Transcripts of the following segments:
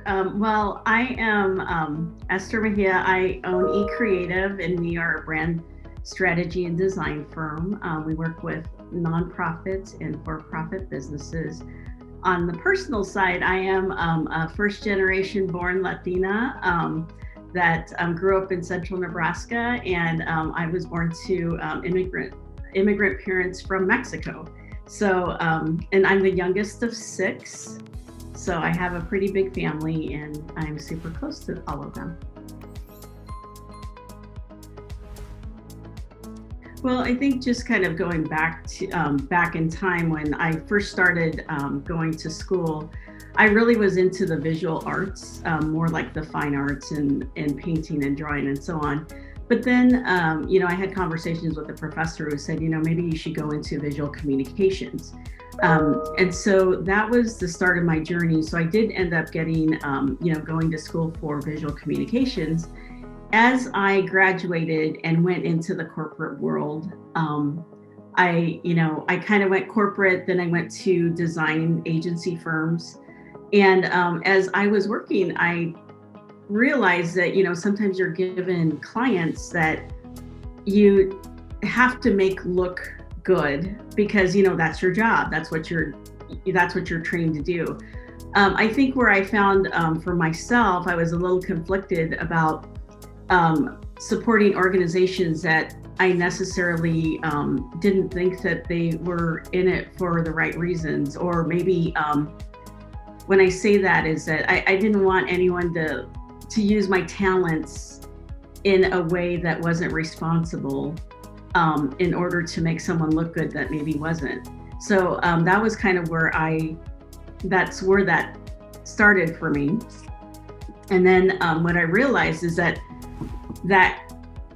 Well, I am Esther Mejia. I own eCreative, and we are a brand strategy and design firm. We work with nonprofits and for-profit businesses. On the personal side, I am a first-generation born Latina that grew up in central Nebraska, and I was born to immigrant parents from Mexico. And I'm the youngest of six. So I have a pretty big family and I'm super close to all of them. Well, I think just kind of going back in time when I first started going to school, I really was into the visual arts, more like the fine arts and painting and drawing and so on. But then, I had conversations with a professor who said, maybe you should go into visual communications. And so that was the start of my journey. So I did end up getting, going to school for visual communications. As I graduated and went into the corporate world, I kind of went corporate, then I went to design agency firms. And as I was working, I realized that, sometimes you're given clients that you have to make look good because, that's your job. That's what you're trained to do. I think where I found for myself, I was a little conflicted about supporting organizations that I necessarily didn't think that they were in it for the right reasons. Or maybe when I say that is that I didn't want anyone to use my talents in a way that wasn't responsible in order to make someone look good that maybe wasn't. So that was kind of that's where that started for me. And then what I realized is that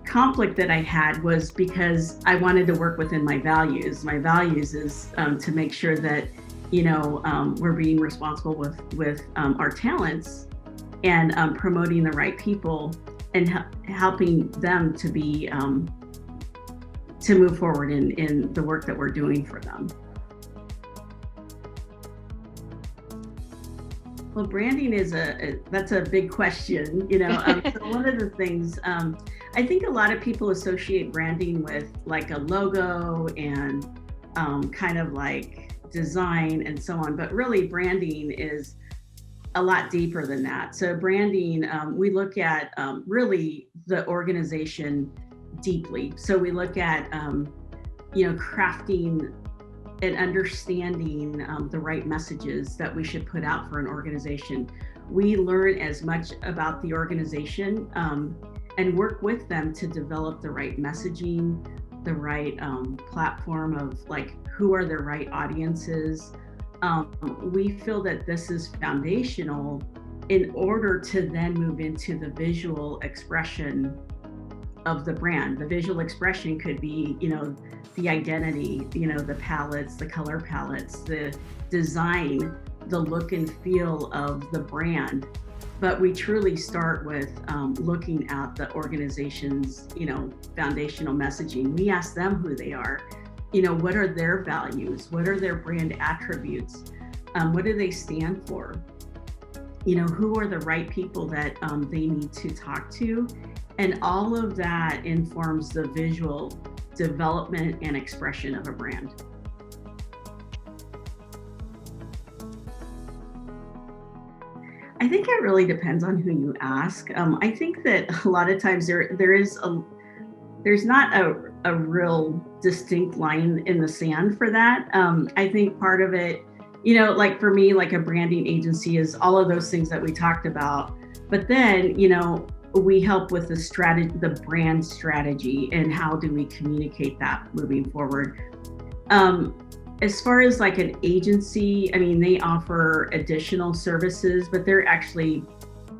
conflict that I had was because I wanted to work within my values. My values is to make sure that, we're being responsible with our talents and promoting the right people and helping them to be to move forward in the work that we're doing for them. Well, branding that's a big question, So one of the things, I think a lot of people associate branding with like a logo and kind of like design and so on, but really branding is a lot deeper than that. So branding, we look at really the organization deeply. So we look at, crafting and understanding the right messages that we should put out for an organization. We learn as much about the organization and work with them to develop the right messaging, the right platform of like, who are the right audiences. We feel that this is foundational in order to then move into the visual expression of the brand. The visual expression could be, the identity, the palettes, the color palettes, the design, the look and feel of the brand. But we truly start with looking at the organization's, foundational messaging. We ask them who they are, what are their values? What are their brand attributes? What do they stand for? Who are the right people that they need to talk to? And all of that informs the visual development and expression of a brand. I think it really depends on who you ask. I think that a lot of times there's not a real distinct line in the sand for that. I think part of it, like for me, like a branding agency is all of those things that we talked about. But then, we help with the brand strategy and how do we communicate that moving forward. As far as like an agency, they offer additional services, but they're actually,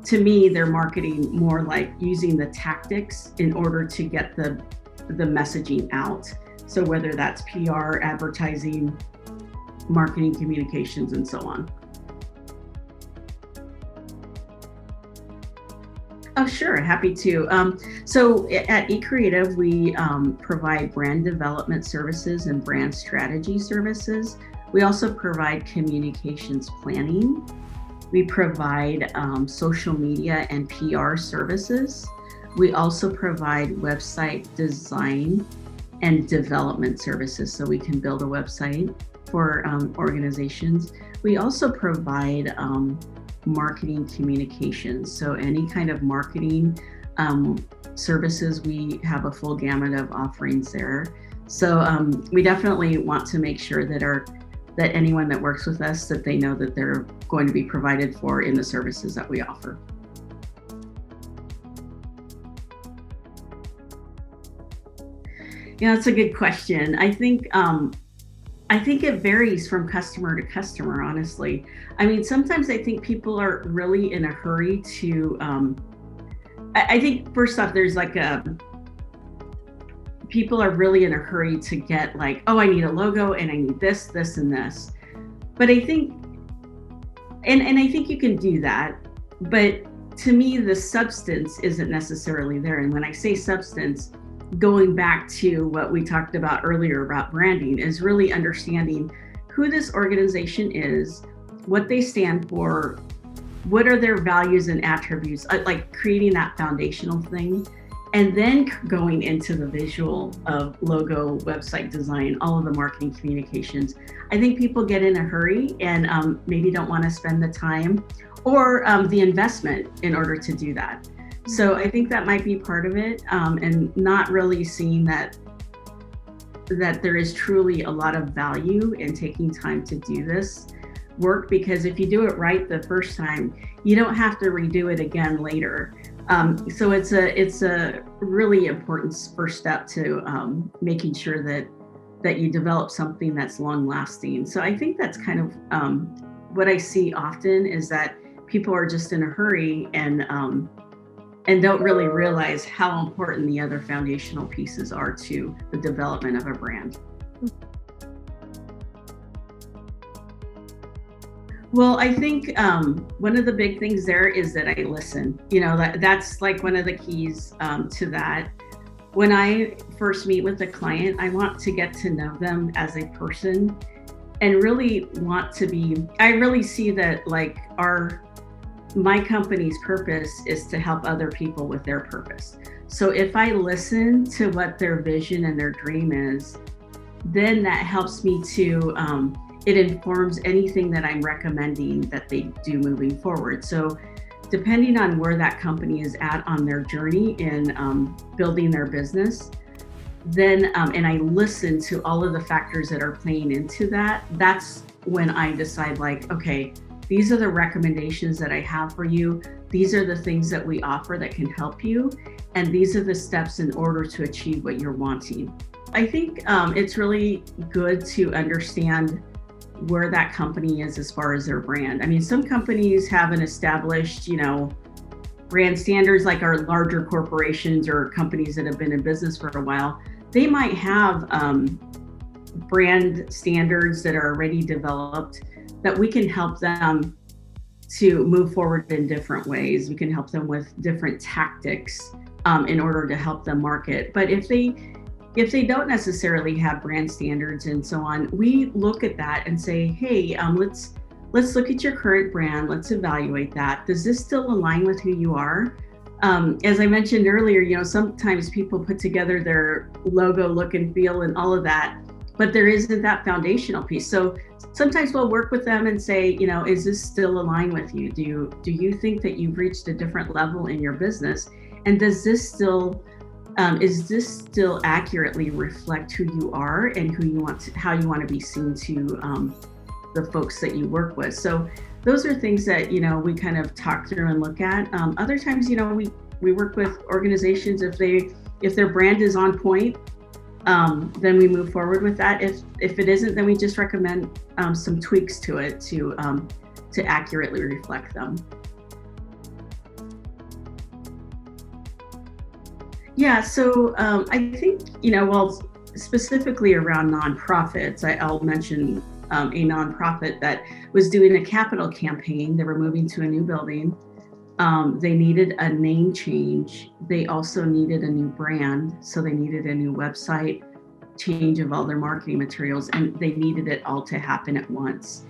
to me, they're marketing more like using the tactics in order to get the messaging out. So whether that's PR, advertising, marketing, communications, and so on. Oh, sure. Happy to. So at eCreative, we provide brand development services and brand strategy services. We also provide communications planning. We provide social media and PR services. We also provide website design and development services, so we can build a website for organizations. We also provide marketing communications, so any kind of marketing services, we have a full gamut of offerings there. So we definitely want to make sure that anyone that works with us, that they know that they're going to be provided for in the services that we offer. Yeah, that's a good question. I think it varies from customer to customer, honestly. I mean, sometimes I think people are really in a hurry to, I think first off, there's like people are really in a hurry to get like, oh, I need a logo and I need this, this, and this. But I think, and I think you can do that, but to me, the substance isn't necessarily there. And when I say substance, going back to what we talked about earlier about branding, is really understanding who this organization is, what they stand for, what are their values and attributes, like creating that foundational thing, and then going into the visual of logo, website design, all of the marketing communications. I think people get in a hurry and maybe don't want to spend the time or the investment in order to do that. So I think that might be part of it, and not really seeing that there is truly a lot of value in taking time to do this work, because if you do it right the first time, you don't have to redo it again later. So it's a really important first step to making sure that you develop something that's long lasting. So I think that's kind of what I see often, is that people are just in a hurry and don't really realize how important the other foundational pieces are to the development of a brand. Well, I think one of the big things there is that I listen. You know, that's like one of the keys to that. When I first meet with a client, I want to get to know them as a person and really I really see that like my company's purpose is to help other people with their purpose. So if I listen to what their vision and their dream is, then that helps me to, it informs anything that I'm recommending that they do moving forward. So depending on where that company is at on their journey in building their business, then, and I listen to all of the factors that are playing into that, that's when I decide like, okay, these are the recommendations that I have for you. These are the things that we offer that can help you. And these are the steps in order to achieve what you're wanting. I think it's really good to understand where that company is as far as their brand. I mean, some companies have an established, brand standards, like our larger corporations or companies that have been in business for a while. They might have brand standards that are already developed that we can help them to move forward in different ways. We can help them with different tactics in order to help them market. But if they don't necessarily have brand standards and so on, we look at that and say, hey, let's look at your current brand. Let's evaluate that. Does this still align with who you are? As I mentioned earlier, sometimes people put together their logo, look and feel and all of that, but there isn't that foundational piece. So sometimes we'll work with them and say, is this still aligned with you? Do you think that you've reached a different level in your business? And does this still, is this still accurately reflect who you are and how you want to be seen to the folks that you work with? So those are things that, we kind of talk through and look at. Other times, we work with organizations, if their brand is on point, then we move forward with that. If it isn't, then we just recommend some tweaks to it to accurately reflect them. Yeah, so I think, specifically around nonprofits, I'll mention a nonprofit that was doing a capital campaign. They were moving to a new building. They needed a name change. They also needed a new brand. So they needed a new website change of all their marketing materials, and they needed it all to happen at once.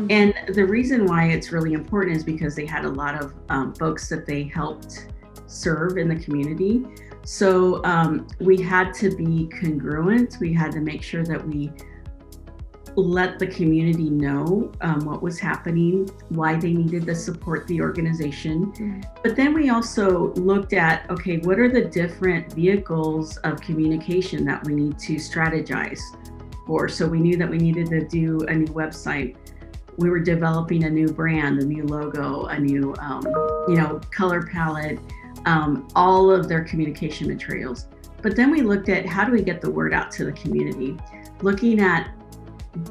And the reason why it's really important is because they had a lot of folks that they helped serve in the community. So we had to be congruent. We had to make sure that we let the community know what was happening, why they needed to support the organization. But then we also looked at, okay, what are the different vehicles of communication that we need to strategize for? So we knew that we needed to do a new website. We were developing a new brand, a new logo, a new, color palette, all of their communication materials. But then we looked at how do we get the word out to the community? Looking at,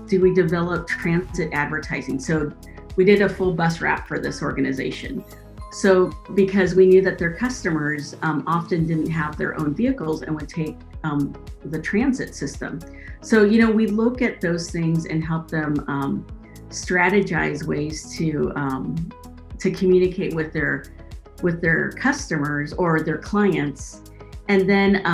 do we develop transit advertising? So we did a full bus wrap for this organization. So because we knew that their customers often didn't have their own vehicles and would take the transit system. So, we look at those things and help them strategize ways to communicate with their customers or their clients. And then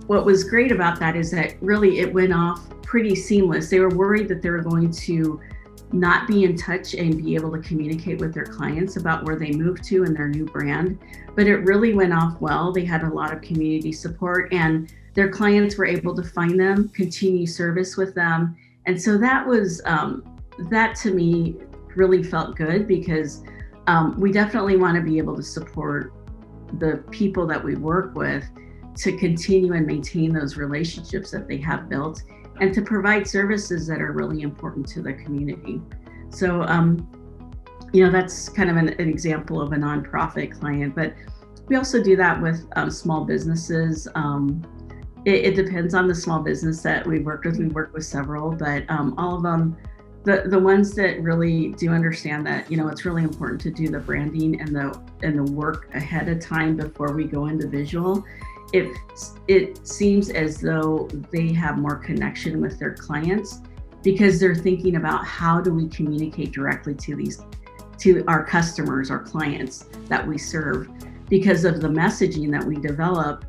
what was great about that is that really it went off pretty seamless. They were worried that they were going to not be in touch and be able to communicate with their clients about where they moved to and their new brand, but it really went off well. They had a lot of community support and their clients were able to find them, continue service with them. And so that was, that to me really felt good because we definitely want to be able to support the people that we work with to continue and maintain those relationships that they have built and to provide services that are really important to the community. So, that's kind of an example of a nonprofit client, but we also do that with small businesses. It depends on the small business that we worked with. We worked with several, but all of them, the ones that really do understand that, it's really important to do the branding and the work ahead of time before we go into visual. It seems as though they have more connection with their clients because they're thinking about how do we communicate directly to our customers, our clients that we serve. Because of the messaging that we develop,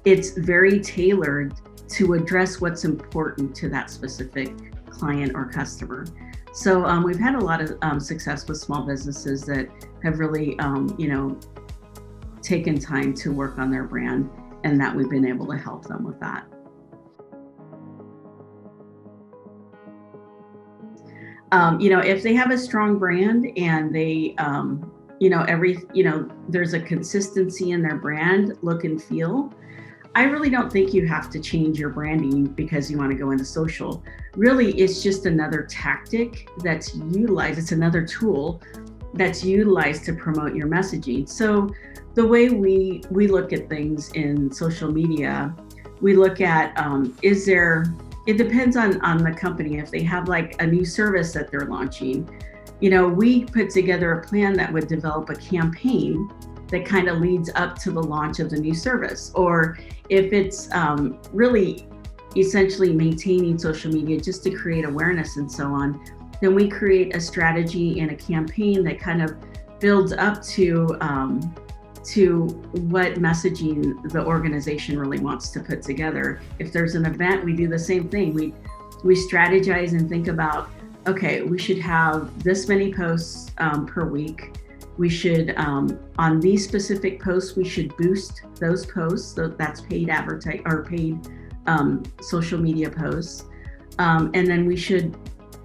it's very tailored to address what's important to that specific client or customer. So we've had a lot of success with small businesses that have really, taken time to work on their brand, and that we've been able to help them with that. If they have a strong brand and they, there's a consistency in their brand, look and feel, I really don't think you have to change your branding because you want to go into social. Really, it's just another tactic that's utilized. It's another tool that's utilized to promote your messaging. So the way we look at things in social media, we look at, it depends on the company. If they have like a new service that they're launching, we put together a plan that would develop a campaign that kind of leads up to the launch of the new service. Or if it's really essentially maintaining social media just to create awareness and so on, then we create a strategy and a campaign that kind of builds up to what messaging the organization really wants to put together. If there's an event, we do the same thing. We strategize and think about, okay, we should have this many posts per week. We should, on these specific posts, we should boost those posts. So that's paid advertise or paid social media posts. And then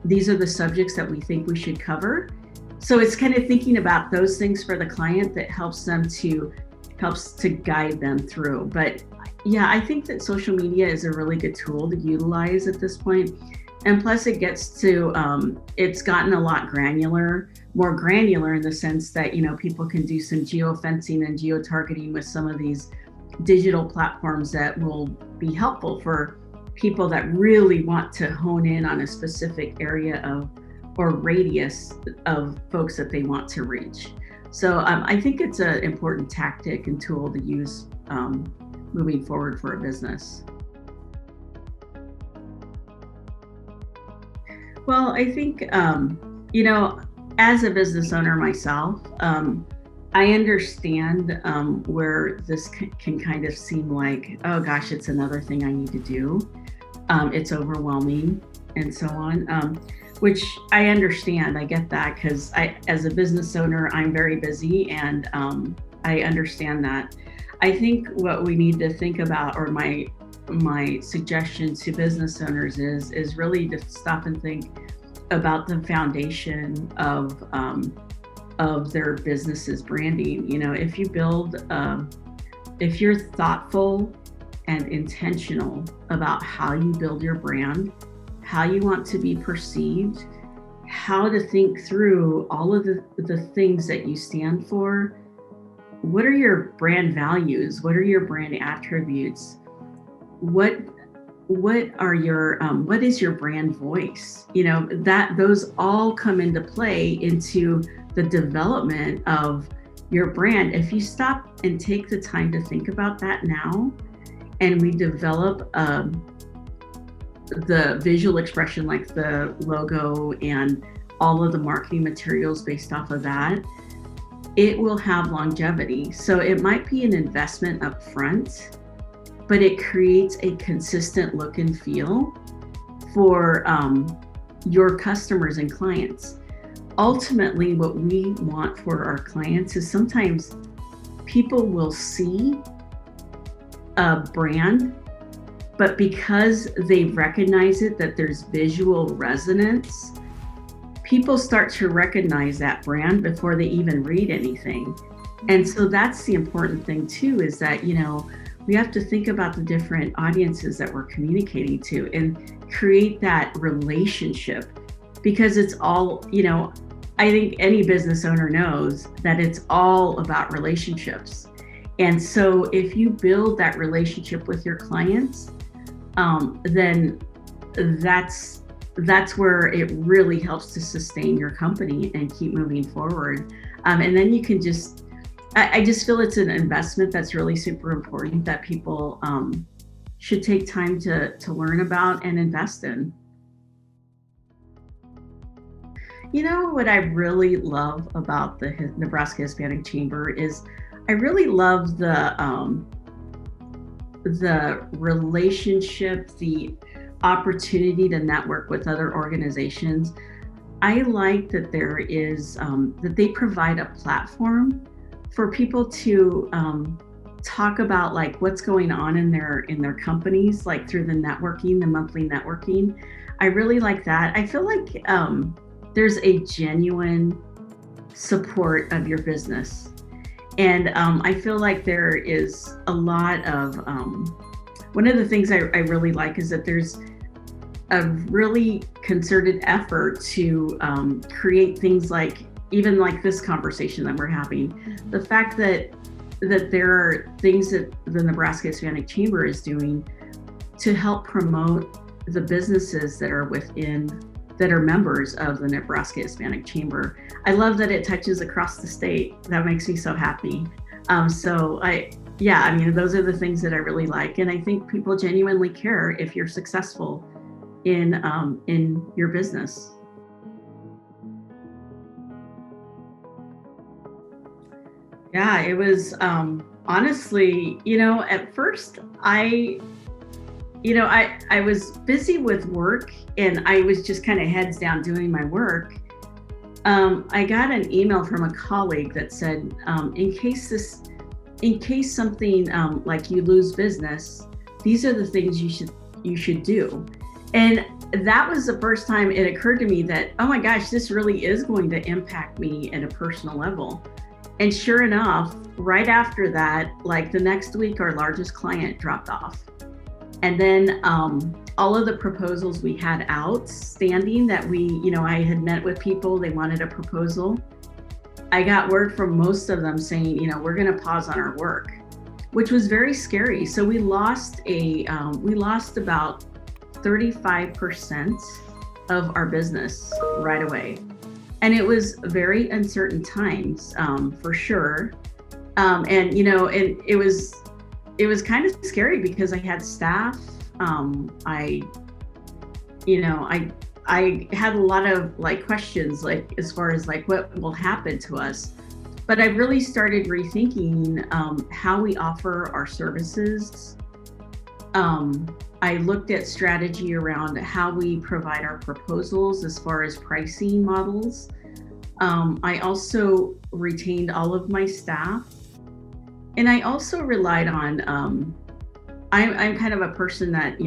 these are the subjects that we think we should cover. So it's kind of thinking about those things for the client that helps to guide them through. But yeah, I think that social media is a really good tool to utilize at this point. And plus it gets to, it's gotten a lot more granular in the sense that, people can do some geofencing and geotargeting with some of these digital platforms that will be helpful for people that really want to hone in on a specific area or radius of folks that they want to reach. So I think it's an important tactic and tool to use moving forward for a business. Well, I think, as a business owner myself, I understand where this can kind of seem like, oh gosh, it's another thing I need to do. it's overwhelming and so on, which I understand. I get that because as a business owner, I'm very busy, and I understand that. I think what we need to think about, or my suggestion to business owners is really to stop and think about the foundation of their business's branding. If you build, if you're thoughtful and intentional about how you build your brand, how you want to be perceived, how to think through all of the things that you stand for. What are your brand values? What are your brand attributes? What are your what is your brand voice? That those all come into play into the development of your brand. If you stop and take the time to think about that now, and we develop the visual expression, like the logo and all of the marketing materials based off of that, it will have longevity. So it might be an investment up front, but it creates a consistent look and feel for your customers and clients. Ultimately, what we want for our clients is sometimes people will see a brand, but because they recognize it, that there's visual resonance, people start to recognize that brand before they even read anything. And so that's the important thing too, is that, we have to think about the different audiences that we're communicating to and create that relationship, because it's all, I think any business owner knows that it's all about relationships. And so if you build that relationship with your clients, then that's where it really helps to sustain your company and keep moving forward. And then you can I just feel it's an investment that's really super important that people should take time to learn about and invest in. What I really love about the Nebraska Hispanic Chamber is I really love the relationship, the opportunity to network with other organizations. I like that there is that they provide a platform for people to talk about like what's going on in their companies, like through the networking, the monthly networking. I really like that. I feel like there's a genuine support of your business. And I feel like there is a lot of, one of the things I really like is that there's a really concerted effort to create things like, even like this conversation that we're having. Mm-hmm. The fact that there are things that the Nebraska Hispanic Chamber is doing to help promote the businesses that are members of the Nebraska Hispanic Chamber. I love that it touches across the state. That makes me so happy. Those are the things that I really like. And I think people genuinely care if you're successful in your business. Yeah, it was honestly, at first I was busy with work and I was just kind of heads down doing my work. I got an email from a colleague that said, in case something like you lose business, these are the things you should do. And that was the first time it occurred to me that, oh my gosh, this really is going to impact me at a personal level. And sure enough, right after that, like the next week, our largest client dropped off. And then all of the proposals we had outstanding that I had met with people, they wanted a proposal. I got word from most of them saying, we're going to pause on our work, which was very scary. So we lost about 35% of our business right away. And it was very uncertain times, for sure. And it was kind of scary because I had staff. I had a lot of questions, as far as what will happen to us. But I really started rethinking how we offer our services I looked at strategy around how we provide our proposals as far as pricing models. I also retained all of my staff, and I also relied on. I'm kind of a person that,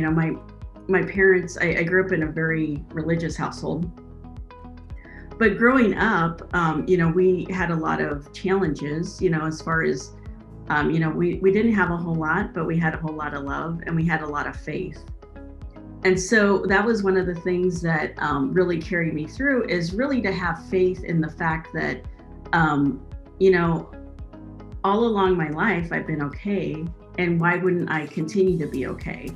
my parents. I grew up in a very religious household, but growing up, we had a lot of challenges. As far as we didn't have a whole lot, but we had a whole lot of love and we had a lot of faith. And so that was one of the things that really carried me through, is really to have faith in the fact that, you know, all along my life, I've been okay. And why wouldn't I continue to be okay?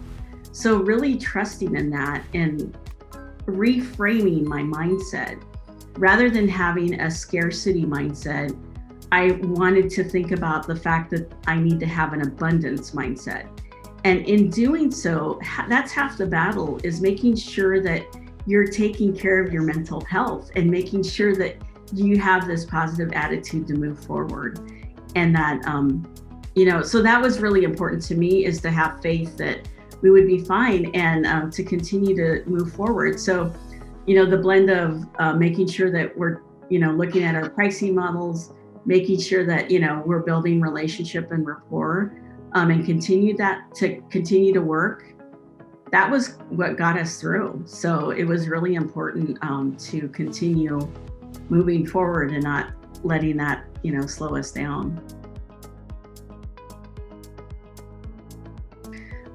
So really trusting in that and reframing my mindset. Rather than having a scarcity mindset, I wanted to think about the fact that I need to have an abundance mindset. And in doing so, that's half the battle, is making sure that you're taking care of your mental health and making sure that you have this positive attitude to move forward. And that, so that was really important to me, is to have faith that we would be fine and to continue to move forward. So, the blend of making sure that we're, looking at our pricing models, making sure that, we're building relationship and rapport, and continue to work. That was what got us through. So it was really important to continue moving forward and not letting that, slow us down.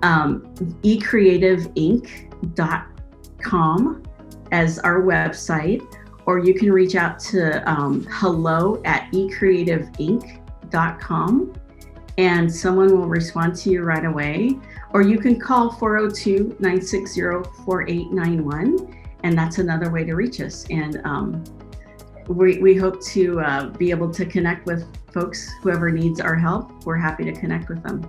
ecreativeinc.com as our website, or you can reach out to hello@ecreativeinc.com and someone will respond to you right away. Or you can call 402-960-4891, and that's another way to reach us. And we hope to be able to connect with folks. Whoever needs our help, we're happy to connect with them.